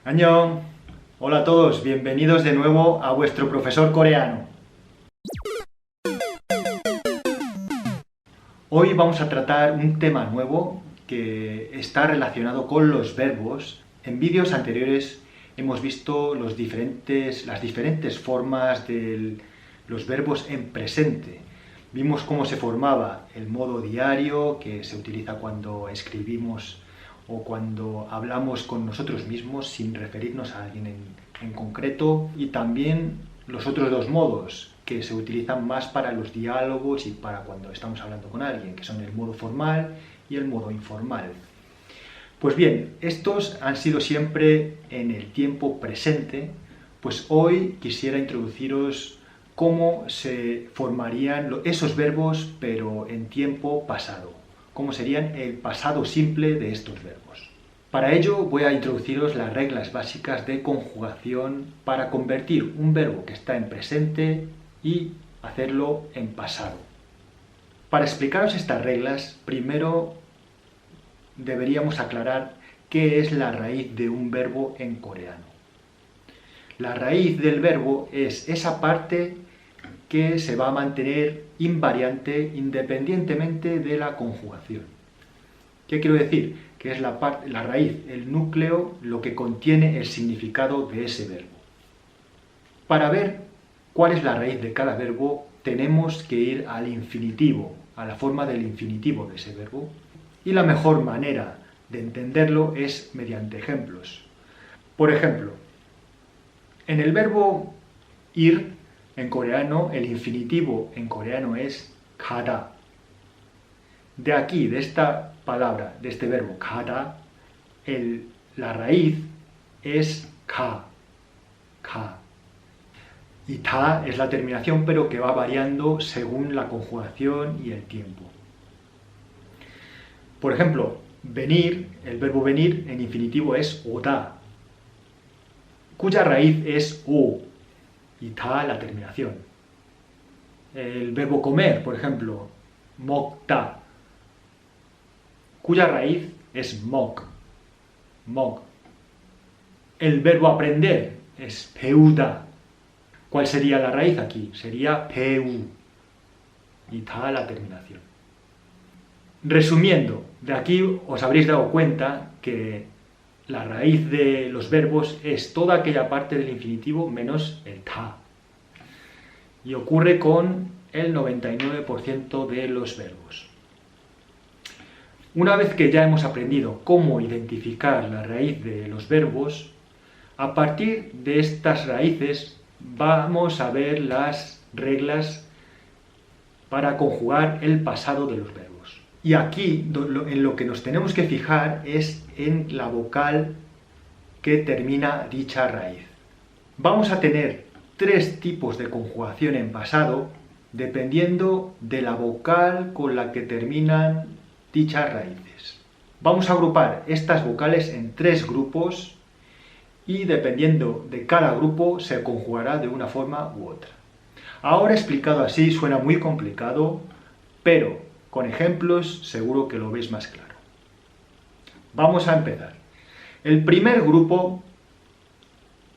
Annyeong. Hola a todos, bienvenidos de nuevo a vuestro profesor coreano. Hoy vamos a tratar un tema nuevo que está relacionado con los verbos. En vídeos anteriores hemos visto las diferentes formas de los verbos en presente. Vimos cómo se formaba el modo diario, que se utiliza cuando escribimos o cuando hablamos con nosotros mismos sin referirnos a alguien en concreto, y también los otros dos modos que se utilizan más para los diálogos y para cuando estamos hablando con alguien, que son el modo formal y el modo informal. Pues bien, estos han sido siempre en el tiempo presente, pues hoy quisiera introduciros cómo se formarían esos verbos pero en tiempo pasado, cómo serían el pasado simple de estos verbos. Para ello voy a introduciros las reglas básicas de conjugación para convertir un verbo que está en presente y hacerlo en pasado. Para explicaros estas reglas, primero deberíamos aclarar qué es la raíz de un verbo en coreano. La raíz del verbo es esa parte que se va a mantener invariante independientemente de la conjugación. ¿Qué quiero decir? Que es la raíz, el núcleo, lo que contiene el significado de ese verbo. Para ver cuál es la raíz de cada verbo, tenemos que ir al infinitivo, a la forma del infinitivo de ese verbo. Y la mejor manera de entenderlo es mediante ejemplos. Por ejemplo, en el verbo ir, en coreano, el infinitivo en coreano es gada. De aquí, de esta palabra, de este verbo gada, la raíz es ka. Y ta es la terminación, pero que va variando según la conjugación y el tiempo. Por ejemplo, venir, el verbo venir en infinitivo es oda, cuya raíz es o, y ta la terminación. El verbo comer, por ejemplo, 먹다, cuya raíz es mok. El verbo aprender es 배우다. ¿Cuál sería la raíz aquí? Sería 배우, y ta la terminación. Resumiendo, de aquí os habréis dado cuenta que la raíz de los verbos es toda aquella parte del infinitivo menos el ta. Y ocurre con el 99% de los verbos. Una vez que ya hemos aprendido cómo identificar la raíz de los verbos, a partir de estas raíces vamos a ver las reglas para conjugar el pasado de los verbos. Y aquí en lo que nos tenemos que fijar es en la vocal que termina dicha raíz. Vamos a tener tres tipos de conjugación en pasado dependiendo de la vocal con la que terminan dichas raíces. Vamos a agrupar estas vocales en tres grupos y dependiendo de cada grupo se conjugará de una forma u otra. Ahora explicado así suena muy complicado, pero con ejemplos seguro que lo veis más claro. Vamos a empezar. El primer grupo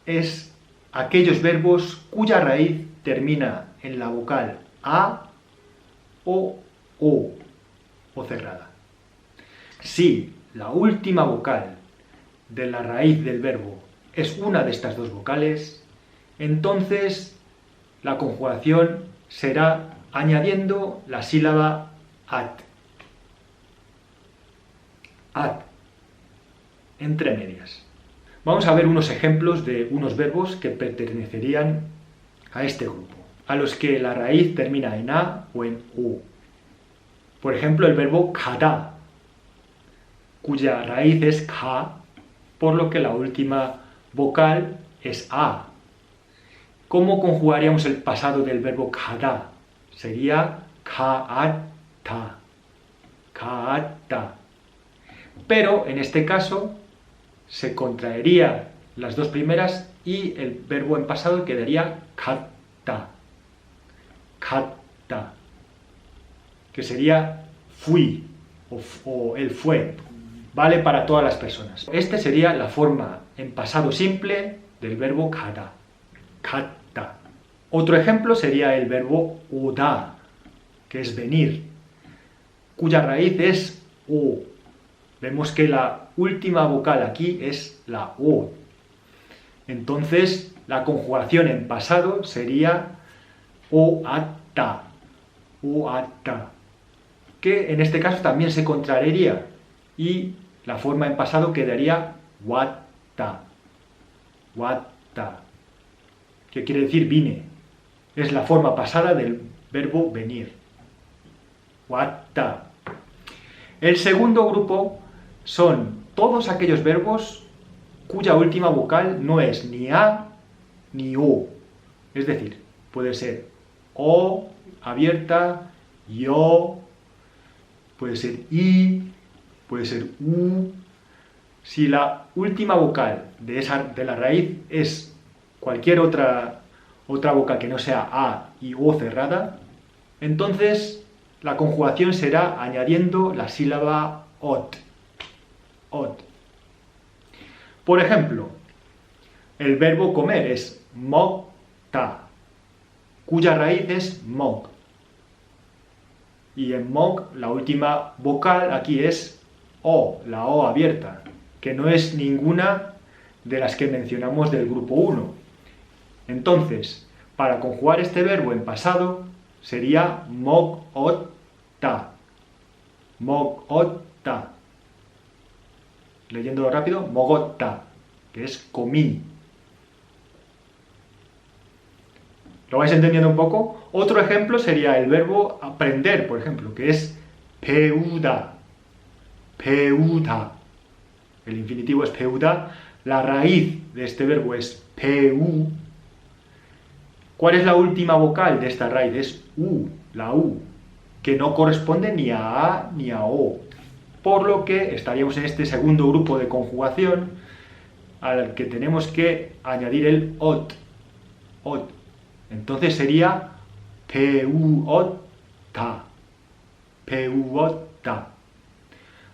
es aquellos verbos cuya raíz termina en la vocal a o cerrada. Si la última vocal de la raíz del verbo es una de estas dos vocales, entonces la conjugación será añadiendo la sílaba at, entre medias. Vamos a ver unos ejemplos de unos verbos que pertenecerían a este grupo, a los que la raíz termina en a o en u. Por ejemplo, el verbo 가다, cuya raíz es ka, por lo que la última vocal es a. ¿Cómo conjugaríamos el pasado del verbo 가다? Sería 가았다. Pero en este caso se contraería las dos primeras y el verbo en pasado quedaría 갔다, que sería fui o él fue. Vale para todas las personas. Este sería la forma en pasado simple del verbo 가다. 갔다. Otro ejemplo sería el verbo 오다, que es venir, cuya raíz es o. Vemos que la última vocal aquí es la o. Entonces, la conjugación en pasado sería 오았다, 오았다, que en este caso también se contraería y la forma en pasado quedaría 왔다, 왔다, que quiere decir vine. Es la forma pasada del verbo venir. 왔다. El segundo grupo son todos aquellos verbos cuya última vocal no es ni a ni o. Es decir, puede ser o abierta, yo, puede ser i, puede ser u. Si la última vocal de la raíz es cualquier otra vocal que no sea a y o cerrada, entonces la conjugación será añadiendo la sílaba ot. Ot. Por ejemplo, el verbo comer es 먹다, cuya raíz es 먹. Y en 먹 la última vocal aquí es o, la o abierta, que no es ninguna de las que mencionamos del grupo 1. Entonces, para conjugar este verbo en pasado sería 먹었다. 먹었다. Leyéndolo rápido, 먹었다, que es comí. ¿Lo vais entendiendo un poco? Otro ejemplo sería el verbo aprender, por ejemplo, que es 배우다. 배우다. El infinitivo es 배우다. La raíz de este verbo es 배우. ¿Cuál es la última vocal de esta raíz? Es u, la u, que no corresponde ni a ni a o. Por lo que estaríamos en este segundo grupo de conjugación al que tenemos que añadir el ot. Ot. Entonces sería 배우었다. 배우었다.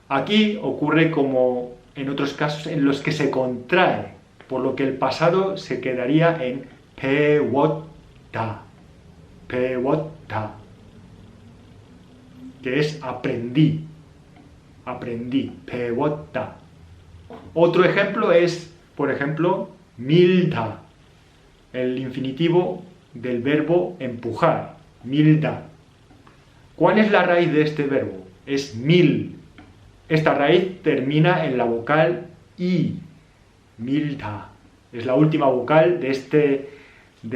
Aquí ocurre como en otros casos en los que se contrae, por lo que el pasado se quedaría en 배웠다. 배웠다. Que es aprendí. Aprendí. 배웠다. Otro ejemplo es, por ejemplo, 밀다. El infinitivo del verbo empujar, 밀다. ¿Cuál es la raíz de este verbo? Es mil. Esta raíz termina en la vocal i, 밀다. Es la última vocal de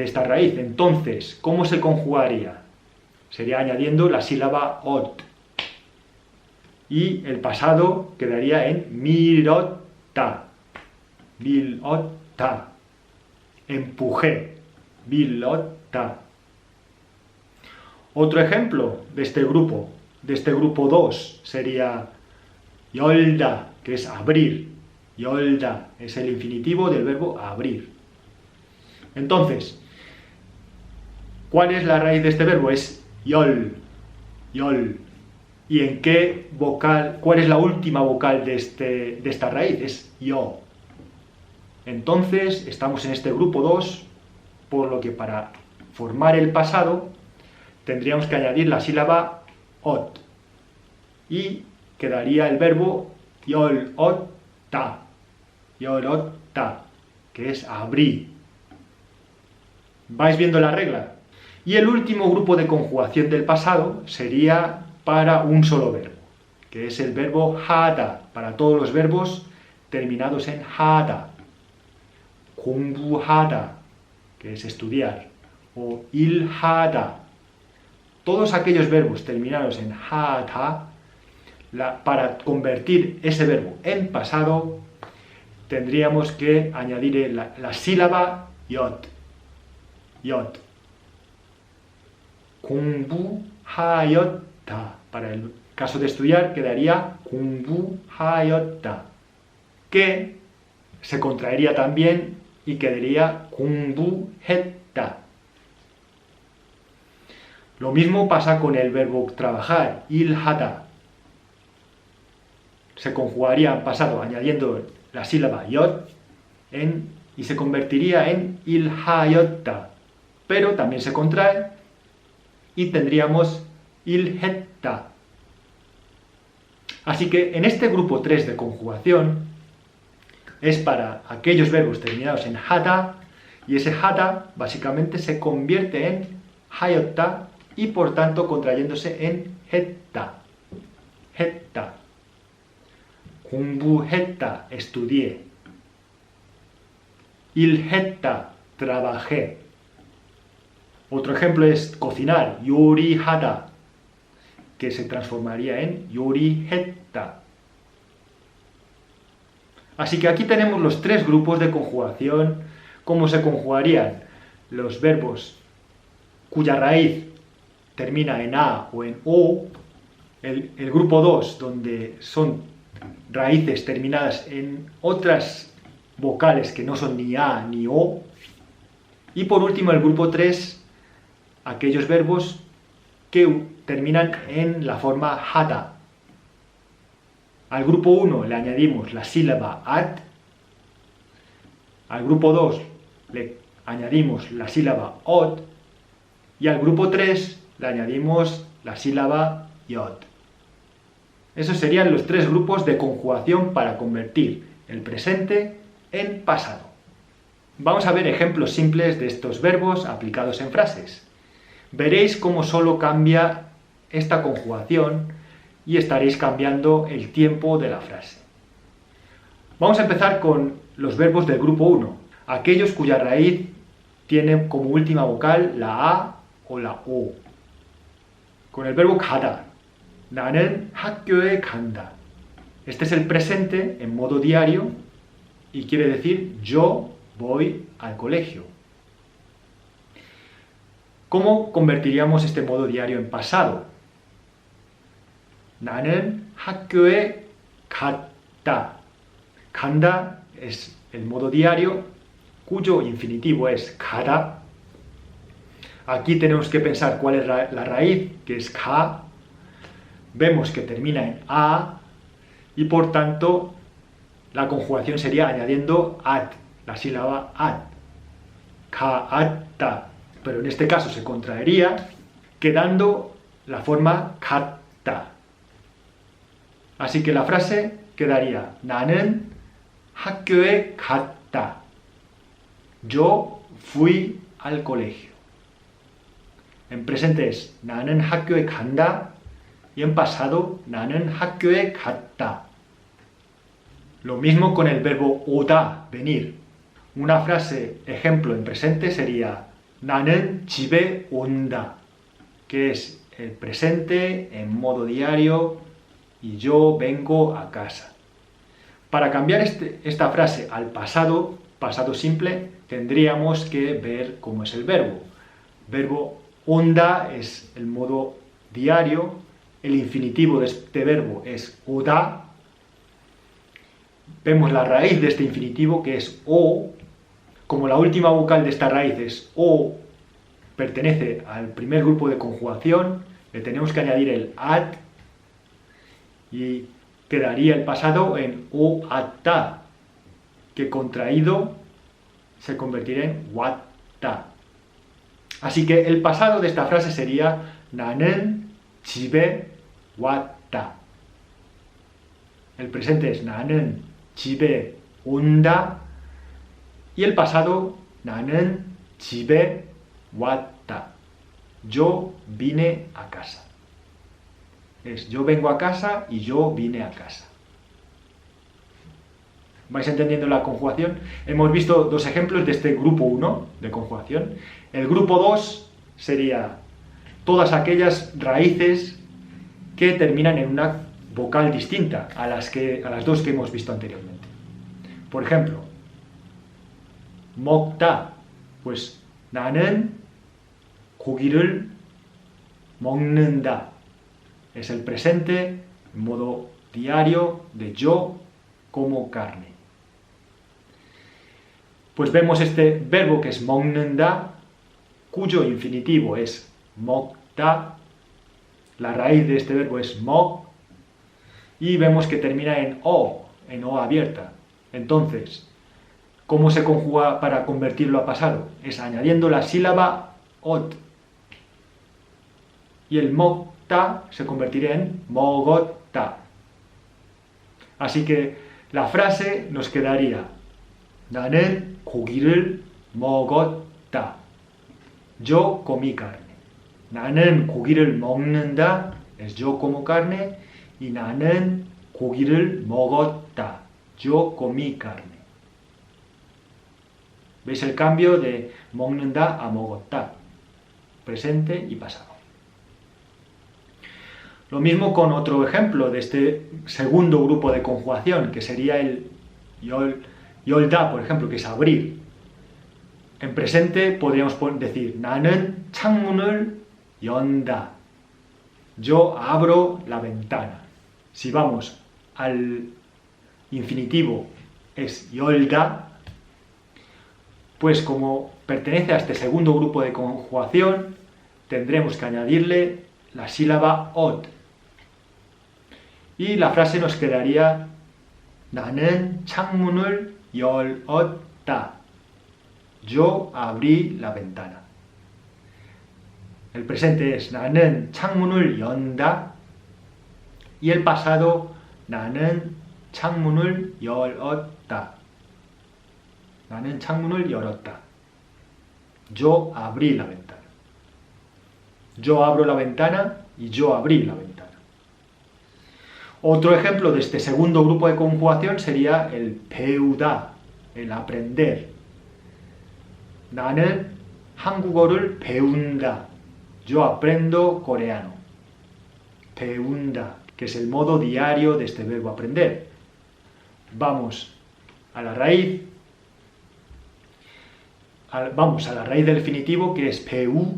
esta raíz. Entonces, ¿cómo se conjugaría? Sería añadiendo la sílaba ot. Y el pasado quedaría en 밀었다. 밀었다. Empujé. 밀었다. Otro ejemplo de este grupo 2, sería 열다, que es abrir. 열다 es el infinitivo del verbo abrir. Entonces, ¿cuál es la raíz de este verbo? Es 열. 열. ¿Y en qué vocal? ¿Cuál es la última vocal de esta raíz? Es yo. Entonces, estamos en este grupo 2, por lo que para formar el pasado tendríamos que añadir la sílaba ot. Y quedaría el verbo 열었다. 열었다, que es abrir. ¿Vais viendo la regla? Y el último grupo de conjugación del pasado sería para un solo verbo, que es el verbo 하다, para todos los verbos terminados en 하다. 공부하다, que es estudiar, o 일하다. Todos aquellos verbos terminados en 하다, para convertir ese verbo en pasado, tendríamos que añadir la sílaba 옅. 옅. 공부하였다. Para el caso de estudiar quedaría 공부하였다, que se contraería también y quedaría 공부했다. Lo mismo pasa con el verbo trabajar, 일하다. se conjugaría en pasado añadiendo la sílaba yot y se convertiría en ilhayotta, pero también se contrae y tendríamos ilhetta. Así que en este grupo 3 de conjugación es para aquellos verbos terminados en hata, y ese hata básicamente se convierte en hayotta y por tanto contrayéndose en hetta. Hetta. 공부했다, estudié. 일했다, trabajé. Otro ejemplo es cocinar, 요리하다, que se transformaría en 요리했다. Así que aquí tenemos los tres grupos de conjugación, cómo se conjugarían los verbos cuya raíz termina en A o en O, el grupo 2, donde son raíces terminadas en otras vocales que no son ni A ni O, y por último el grupo 3, aquellos verbos que terminan en la forma hata. Al grupo 1 le añadimos la sílaba at, al grupo 2 le añadimos la sílaba ot, y al grupo 3 le añadimos la sílaba yot. Esos serían los tres grupos de conjugación para convertir el presente en pasado. Vamos a ver ejemplos simples de estos verbos aplicados en frases. Veréis cómo solo cambia esta conjugación y estaréis cambiando el tiempo de la frase. Vamos a empezar con los verbos del grupo 1, aquellos cuya raíz tiene como última vocal la A o la O. Con el verbo 가다, 나는 학교에 간다. Este es el presente en modo diario y quiere decir yo voy al colegio. ¿Cómo convertiríamos este modo diario en pasado? 나는 학교에 갔다. 간다 es el modo diario cuyo infinitivo es 가다. Aquí tenemos que pensar cuál es la raíz, que es ka. Vemos que termina en a y por tanto la conjugación sería añadiendo at, la sílaba at. Ka'atta. Pero en este caso se contraería quedando la forma katta. Así que la frase quedaría 나는 학교에 갔다. Yo fui al colegio. En presente es 나는 학교에 간다 y en pasado 나는 학교에 갔다. Lo mismo con el verbo 오다, venir. Una frase ejemplo en presente sería 나는 집에 온다, que es el presente en modo diario y yo vengo a casa. Para cambiar esta frase al pasado, pasado simple, tendríamos que ver cómo es el verbo. Verbo 온다 es el modo diario, el infinitivo de este verbo es 오다. Vemos la raíz de este infinitivo que es o. Como la última vocal de esta raíz es o, pertenece al primer grupo de conjugación, le tenemos que añadir el at y quedaría el pasado en o atta, que contraído se convertiría en watta. Así que el pasado de esta frase sería 나는 집에 왔다. El presente es 나는 집에 온다 y el pasado 나는 집에 왔다. Yo vine a casa. Es yo vengo a casa y yo vine a casa. ¿Vais entendiendo la conjugación? Hemos visto dos ejemplos de este grupo 1 de conjugación. El grupo 2 sería todas aquellas raíces que terminan en una vocal distinta a las dos que hemos visto anteriormente. Por ejemplo, 먹다, pues 나는 고기를 먹는다. Es el presente en modo diario de yo como carne. Pues vemos este verbo que es 먹는다, cuyo infinitivo es 먹다. La raíz de este verbo es 먹 y vemos que termina en O abierta. Entonces, ¿cómo se conjuga para convertirlo a pasado? Es añadiendo la sílaba ot. Y el 먹다 se convertiría en 먹었다. Así que la frase nos quedaría 나는 고기를 먹었다. Yo comí carne. 나는 고기를 먹는다 es yo como carne y 나는 고기를 먹었다. Yo comí carne. ¿Veis el cambio de 먹는다 a 먹었다? Presente y pasado. Lo mismo con otro ejemplo de este segundo grupo de conjugación, que sería el 열다, por ejemplo, que es abrir. En presente podríamos decir 나는 창문을 연다. Yo abro la ventana. Si vamos al infinitivo es 열다, pues como pertenece a este segundo grupo de conjugación, tendremos que añadirle la sílaba ot. Y la frase nos quedaría 나는 창문을 열었다. Yo abrí la ventana. El presente es 나는 창문을 연다 y el pasado 나는 창문을 열었다. 나는 창문을 열었다. Yo abrí la ventana. Yo abro la ventana y yo abrí la ventana. Otro ejemplo de este segundo grupo de conjugación sería el 배우다, el aprender. 나는 한국어를 배운다. Yo aprendo coreano. 배운다, que es el modo diario de este verbo aprender. Vamos a la raíz. Vamos a la raíz del definitivo, que es 배우,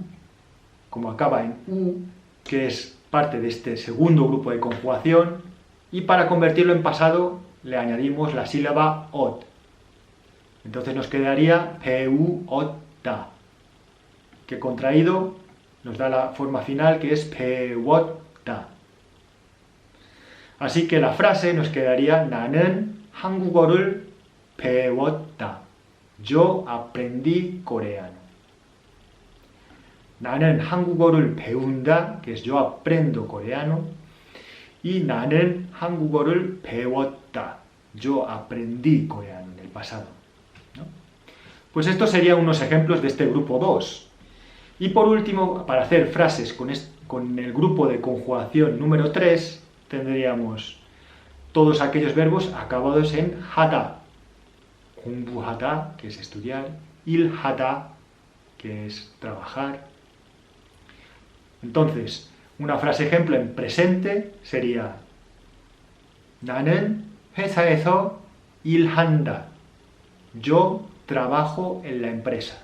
como acaba en u, que es parte de este segundo grupo de conjugación. Y para convertirlo en pasado le añadimos la sílaba ot. Entonces nos quedaría 배우었다, que contraído nos da la forma final, que es 배웠다. Así que la frase nos quedaría 나는 한국어를 배웠다. Yo aprendí coreano. 나는 한국어를 배운다, que es yo aprendo coreano. Y 나는 한국어를 배웠다. Yo aprendí coreano en el pasado. ¿No? Pues estos serían unos ejemplos de este grupo 2. Y por último, para hacer frases con el grupo de conjugación número 3, tendríamos todos aquellos verbos acabados en 하다. 공부하다, que es estudiar. 일하다, que es trabajar. Entonces, una frase ejemplo en presente sería 나는 회사에서 일한다. Yo trabajo en la empresa.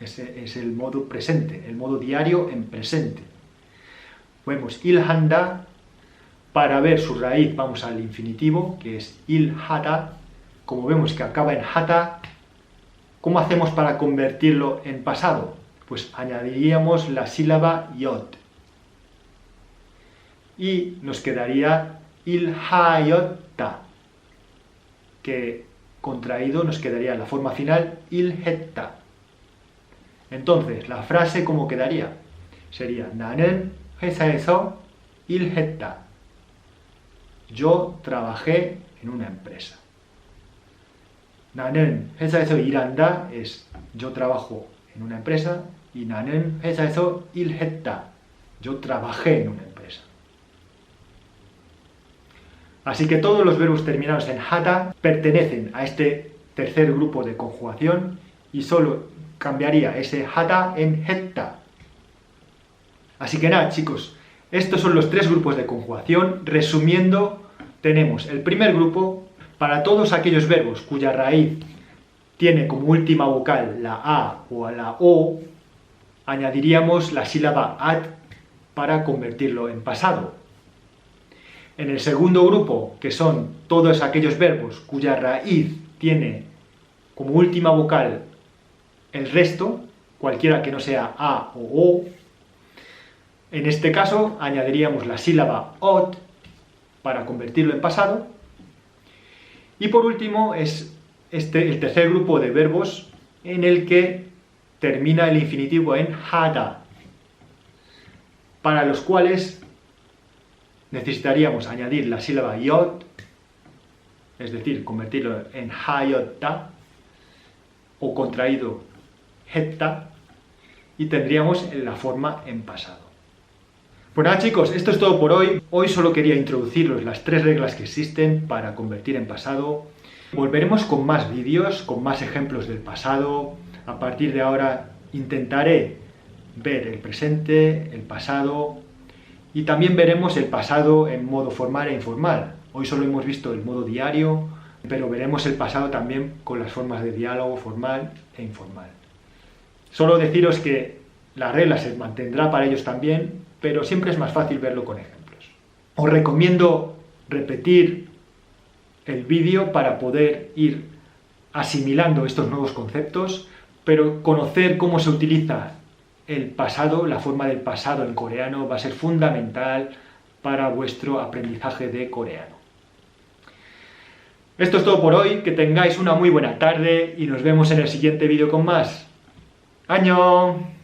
Ese es el modo presente, el modo diario en presente. Vemos 일한다. Para ver su raíz vamos al infinitivo, que es 일하다. Como vemos que acaba en hata, ¿cómo hacemos para convertirlo en pasado? Pues añadiríamos la sílaba yot. Y nos quedaría ilhayota, que contraído nos quedaría la forma final ilhetta. Entonces, la frase ¿cómo quedaría? Sería 나는 회사에서 일했다. Yo trabajé en una empresa. 나는 회사에서 일한다 es yo trabajo en una empresa y 나는 회사에서 일했다. Yo trabajé en una empresa. Así que todos los verbos terminados en hata pertenecen a este tercer grupo de conjugación y solo cambiaría ese hata en hetta. Así que nada, chicos, estos son los tres grupos de conjugación. Resumiendo, tenemos el primer grupo para todos aquellos verbos cuya raíz tiene como última vocal la A o la O, añadiríamos la sílaba at para convertirlo en pasado. En el segundo grupo, que son todos aquellos verbos cuya raíz tiene como última vocal el resto, cualquiera que no sea A o O, en este caso añadiríamos la sílaba ot. para convertirlo en pasado. Y por último es el tercer grupo de verbos en el que termina el infinitivo en hada, para los cuales necesitaríamos añadir la sílaba yod, es decir, convertirlo en hayota, o contraído hetta, y tendríamos la forma en pasado. Pues nada chicos, esto es todo por hoy. Hoy solo quería introduciros las 3 reglas que existen para convertir en pasado. Volveremos con más vídeos, con más ejemplos del pasado. A partir de ahora intentaré ver el presente, el pasado, y también veremos el pasado en modo formal e informal. Hoy solo hemos visto el modo diario, pero veremos el pasado también con las formas de diálogo formal e informal. Solo deciros que la regla se mantendrá para ellos también, pero siempre es más fácil verlo con ejemplos. Os recomiendo repetir el vídeo para poder ir asimilando estos nuevos conceptos, pero conocer cómo se utiliza el pasado, la forma del pasado en coreano, va a ser fundamental para vuestro aprendizaje de coreano. Esto es todo por hoy, que tengáis una muy buena tarde y nos vemos en el siguiente vídeo con más. ¡Annyeong!